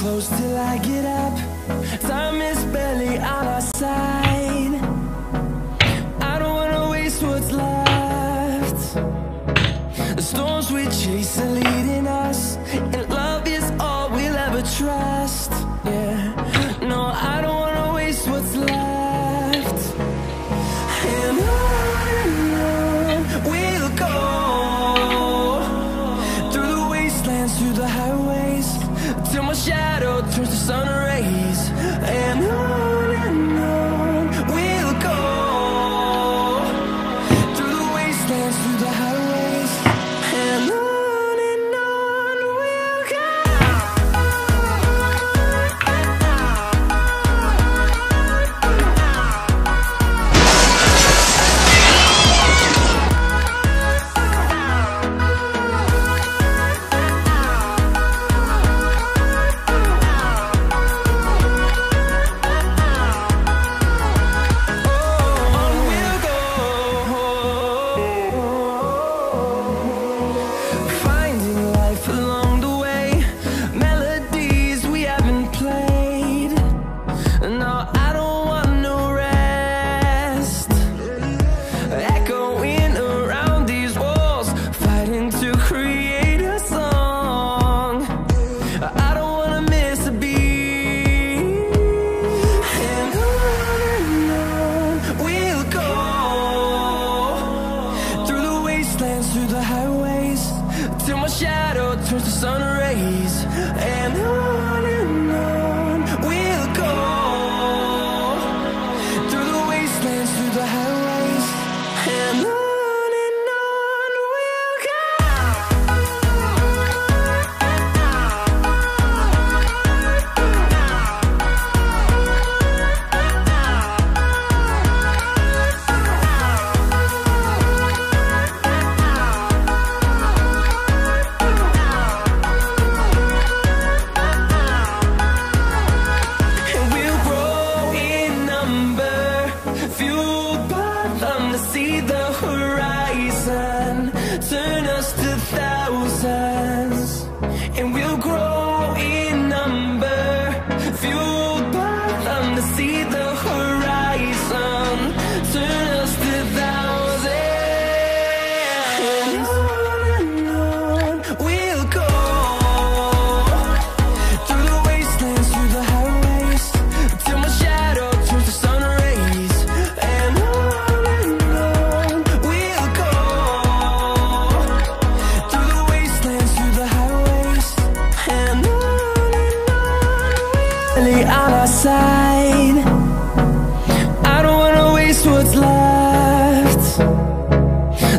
close till I get up. Time is barely on our side. I don't wanna waste what's left. The storms we chase are leading us, and love is all we'll ever trust. Yeah, no, I don't wanna waste what's left. And on we'll go, through the wastelands, through the highways, till my shadow turns to sun rays. And on we'll go, through the wastelands, through the highways, and on we'll go. Through the highways, till my shadow turns to sun rays. And on we'll go, through the wastelands, through the highways, and on we'll go. See the horizon turn us to thousands, and we'll grow in number, fueled by them. To see the horizon turn us to thousands, and on we'll go, through the wastelands, through the highways, till my shadow turns to sun rays. And on our side, I don't wanna waste what's left.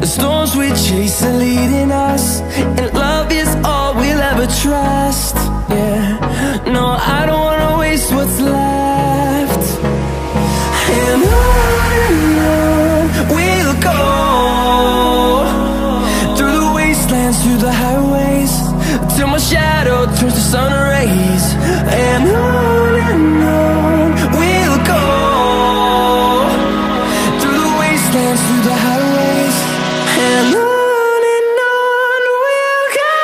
The storms we chase are leading us, and love is all we'll ever trust. Yeah, no, I don't wanna waste what's left. And on we'll go, through the wastelands, through the highways, till my shadow turns to sun rays. And on we'll go, through the wastelands, through the highways, and on we'll go.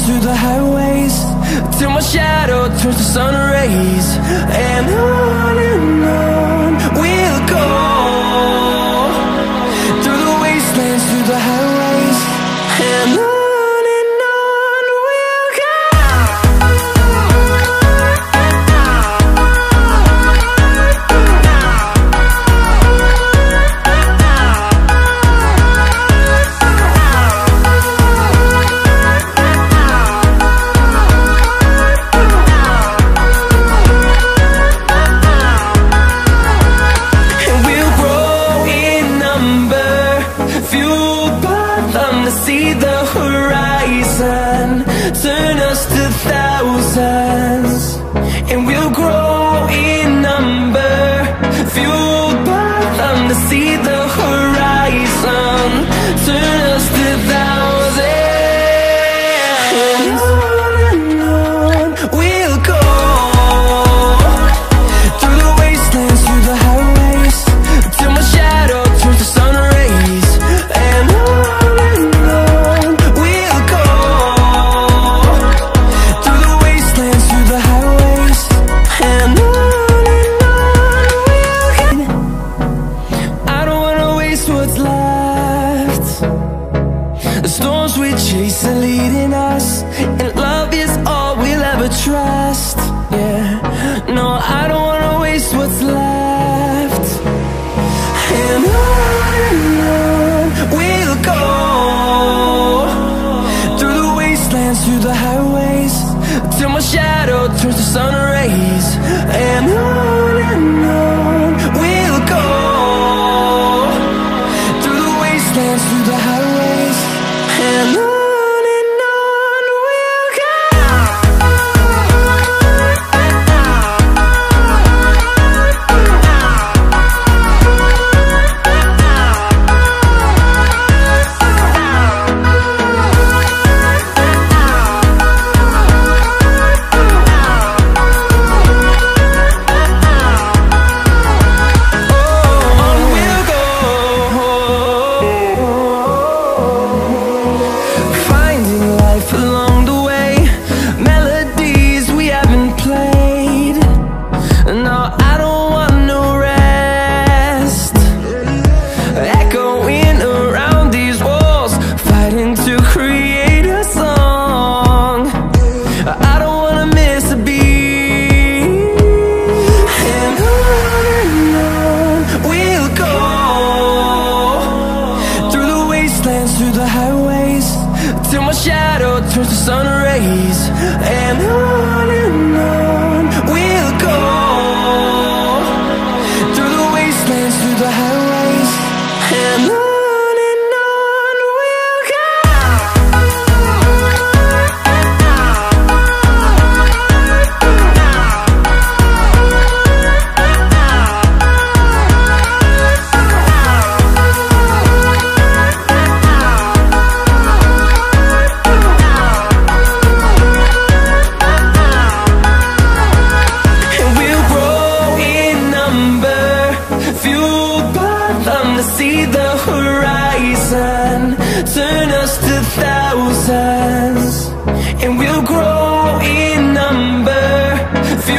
Through the highways, till my shadow turns to sun rays. And on we'll go, through the wastelands, through the highways, and on we'll go.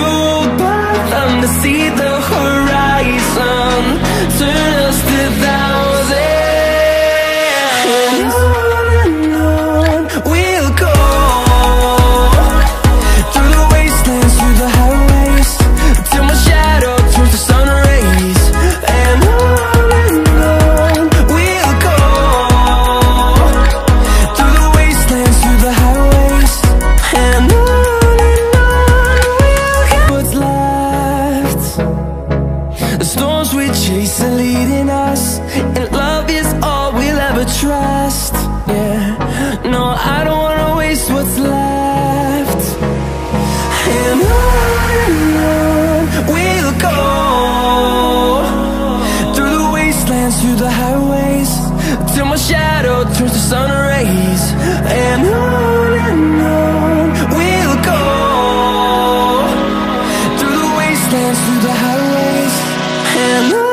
fueled by them to see the horizon, turn us to thousands. And on we'll go, through the wastelands, through the highways, till my shadow turns to sun rays. And on we'll go, through the wastelands, through the highways. And on we'll go. What's left? The storms we chase are leading us, and love is all we'll ever trust. Yeah, no, I don't wanna waste what's left. And on we'll go, through the wastelands, through the highways, till my shadow turns to sun rays. And on we'll go, through the wastelands, through the highways. And on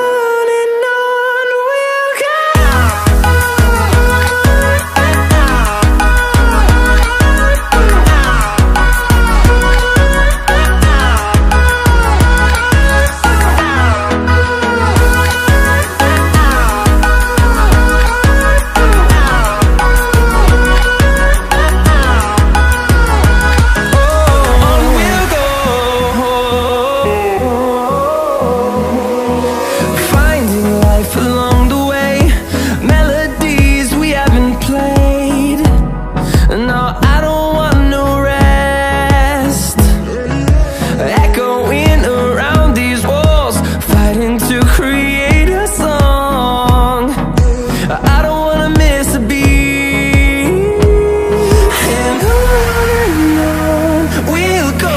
we'll go.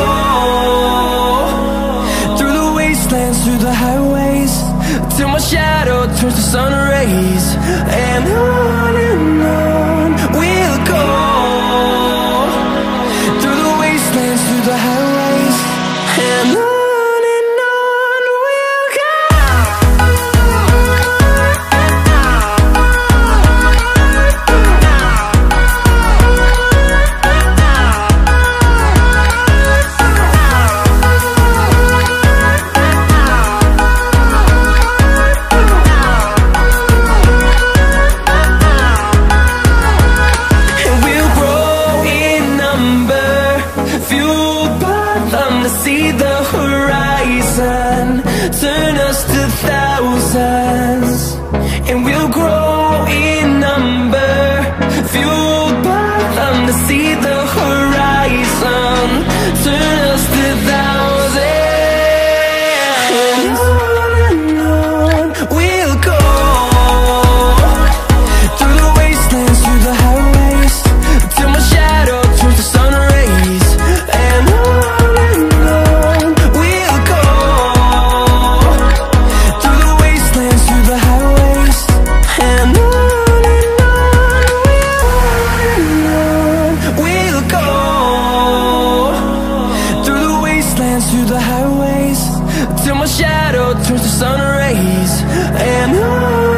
Through the highways, till my shadow turns to sun rays. And on we'll go, through the wastelands, through the highways. And on we'll go. See the horizon, turn us to thousands, and we'll grow in number, fueled by them to see the horizon, turn us to thousands. And on we'll go, through the wastelands, through the highways, till my shadow turns to sun rays. And through the highways, till my shadow turns to sun rays. And on